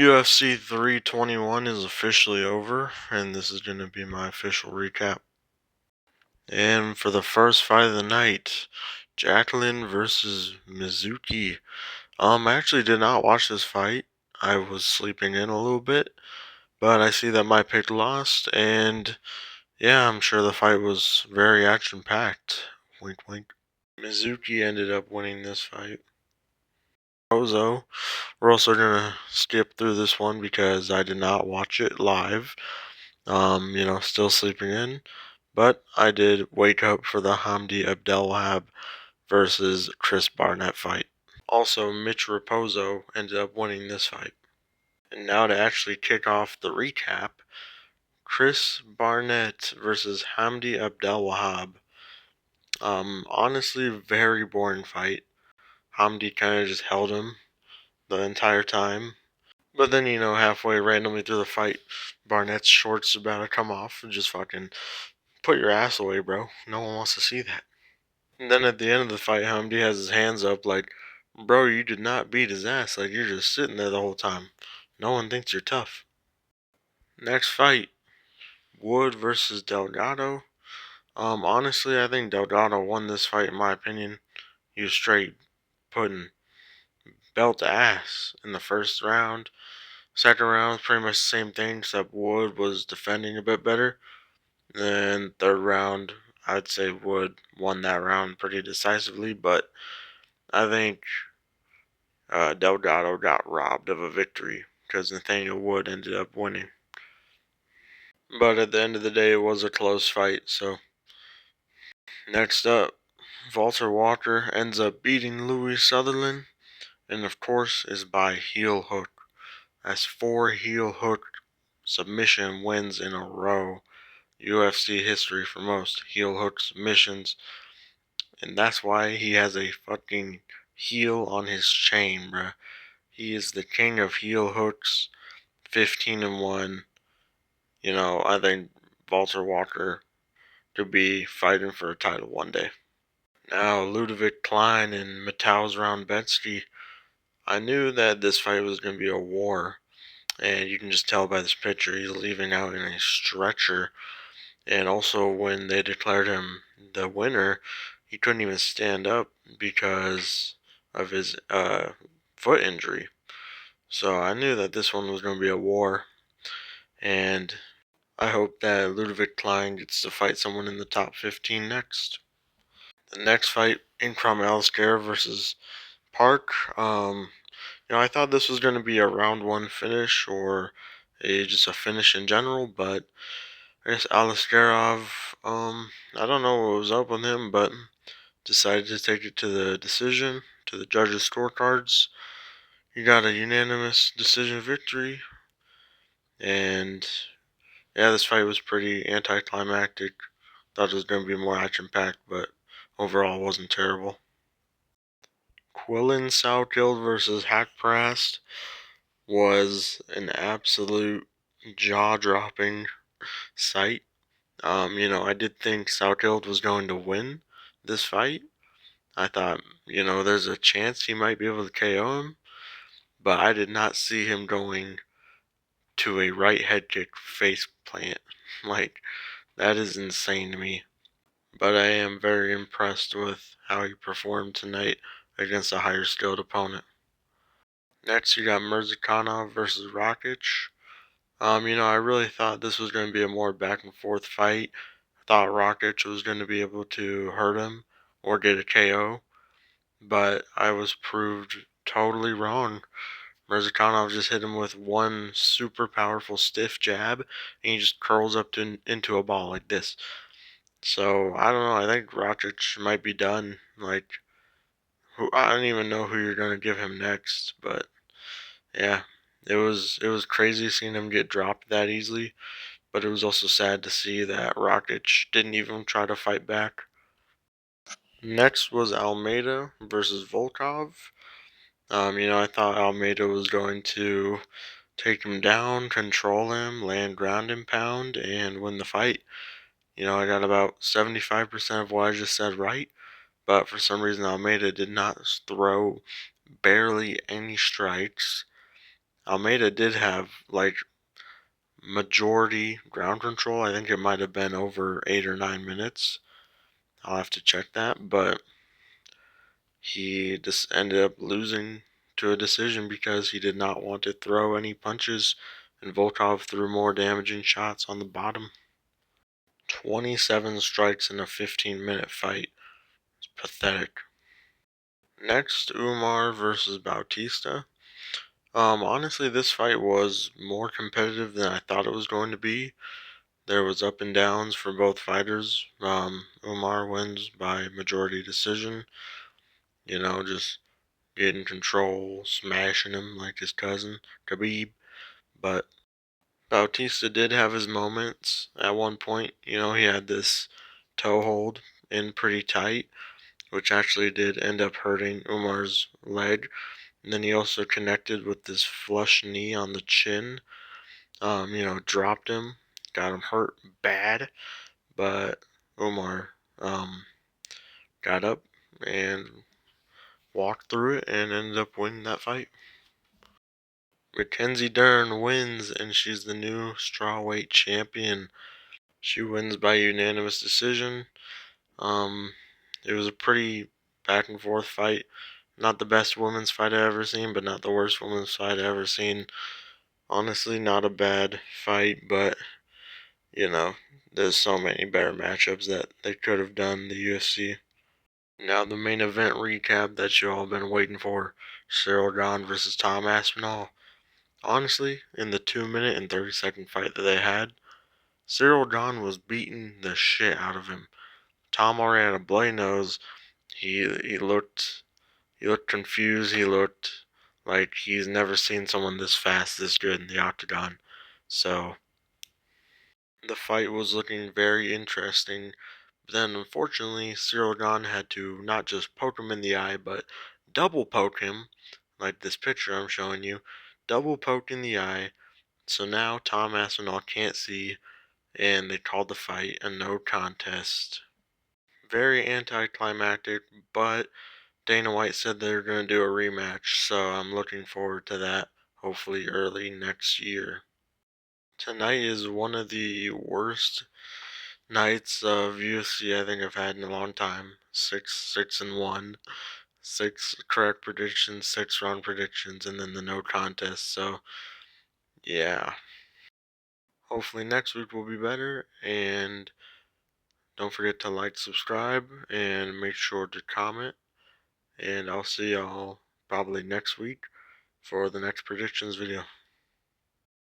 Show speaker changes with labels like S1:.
S1: UFC 321 is officially over, and this is going to be my official recap. And for the first fight of the night, Jacqueline versus Mizuki. I actually did not watch this fight. I was sleeping in a little bit, but I see that my pick lost, and yeah, I'm sure the fight was very action-packed. Wink, wink. Mizuki ended up winning this fight. Ozo. We're also gonna skip through this one because I did not watch it live. Still sleeping in, but I did wake up for the Hamdi Abdelwahab versus Chris Barnett fight. Also, Mitch Raposo ended up winning this fight. And now to actually kick off the recap, Chris Barnett versus Hamdi Abdelwahab. Honestly, very boring fight. Hamdi kind of just held him the entire time. But then, halfway randomly through the fight, Barnett's shorts about to come off and just fucking put your ass away, bro. No one wants to see that. And then at the end of the fight, Hamdi has his hands up like, bro, you did not beat his ass. Like, you're just sitting there the whole time. No one thinks you're tough. Next fight, Wood versus Delgado. Honestly, I think Delgado won this fight in my opinion. He was straight putting belt to ass in the first round. Second round was pretty much the same thing, except Wood was defending a bit better. Then third round, I'd say Wood won that round pretty decisively, but I think Delgado got robbed of a victory because Nathaniel Wood ended up winning. But at the end of the day, it was a close fight. So next up, Walter Walker ends up beating Louis Sutherland, and of course is by heel hook. That's 4 heel hook submission wins in a row. UFC history for most heel hook submissions. And that's why he has a fucking heel on his chain, bruh. He is the king of heel hooks, 15-1. I think Walter Walker could be fighting for a title one day. Now, Ludovic Klein and Mateusz Roumbetsky. I knew that this fight was going to be a war. And you can just tell by this picture, he's leaving out in a stretcher. And also, when they declared him the winner, he couldn't even stand up because of his foot injury. So I knew that this one was going to be a war. And I hope that Ludovic Klein gets to fight someone in the top 15 next. The next fight, Incrom Alistair versus Park. I thought this was going to be a round 1 finish or just a finish in general, but I guess Alistairov, I don't know what was up with him, but decided to take it to the decision, to the judges' scorecards. He got a unanimous decision victory, and yeah, this fight was pretty anticlimactic. Thought it was going to be more action-packed, but overall it wasn't terrible. Quillen Soutkill versus Hackprast was an absolute jaw-dropping sight. I did think Soutkill was going to win this fight. I thought, there's a chance he might be able to KO him, but I did not see him going to a right head kick face plant. Like, that is insane to me. But I am very impressed with how he performed tonight against a higher skilled opponent. Next, you got Mirzakhanov versus Rakic. I really thought this was going to be a more back and forth fight. I thought Rakic was going to be able to hurt him or get a KO, but I was proved totally wrong. Mirzakhanov just hit him with one super powerful stiff jab, and he just curls up into a ball like this. So I don't know. I think Rakic might be done. Like, I don't even know who you're gonna give him next, but yeah, it was crazy seeing him get dropped that easily. But it was also sad to see that Rakic didn't even try to fight back. Next was Almeida versus Volkov. I thought Almeida was going to take him down, control him, land ground and pound, and win the fight. I got about 75% of what I just said right, but for some reason Almeida did not throw barely any strikes. Almeida did have like majority ground control. I think it might have been over 8 or 9 minutes. I'll have to check that, but he just ended up losing to a decision because he did not want to throw any punches, and Volkov threw more damaging shots on the bottom. 27 strikes in a 15-minute fight. It's pathetic. Next, Umar versus Bautista. Honestly, this fight was more competitive than I thought it was going to be. There was up and downs for both fighters. Umar wins by majority decision. Just getting control, smashing him like his cousin, Khabib. But Bautista did have his moments. At one point, he had this toe hold in pretty tight, which actually did end up hurting Umar's leg. And then he also connected with this flush knee on the chin. Dropped him, got him hurt bad. But Umar got up and walked through it and ended up winning that fight. Mackenzi Dern wins, and she's the new strawweight champion. She wins by unanimous decision. Um, it was a pretty back and forth fight. Not the best women's fight I've ever seen, but not the worst women's fight I've ever seen. Honestly, not a bad fight, but there's so many better matchups that they could have done in the UFC. Now the main event recap that you all been waiting for: Cyril Gane versus Tom Aspinall. Honestly, in the 2 minute and 30-second fight that they had, Cyril Gane was beating the shit out of him. Tom already had a bloody nose. He looked confused. He looked like he's never seen someone this fast, this good in the octagon. So the fight was looking very interesting. But then unfortunately, Cyril Gane had to not just poke him in the eye, but double poke him, like this picture I'm showing you. Double poke in the eye. So now Tom Aspinall can't see, and they called the fight a no contest. Very anticlimactic, but Dana White said they're going to do a rematch, so I'm looking forward to that, hopefully early next year. Tonight is one of the worst nights of UFC I think I've had in a long time. 6-1, 6 correct predictions, 6 wrong predictions, and then the no contest. So yeah, hopefully next week will be better, and don't forget to like, subscribe, and make sure to comment. And I'll see y'all probably next week for the next predictions video.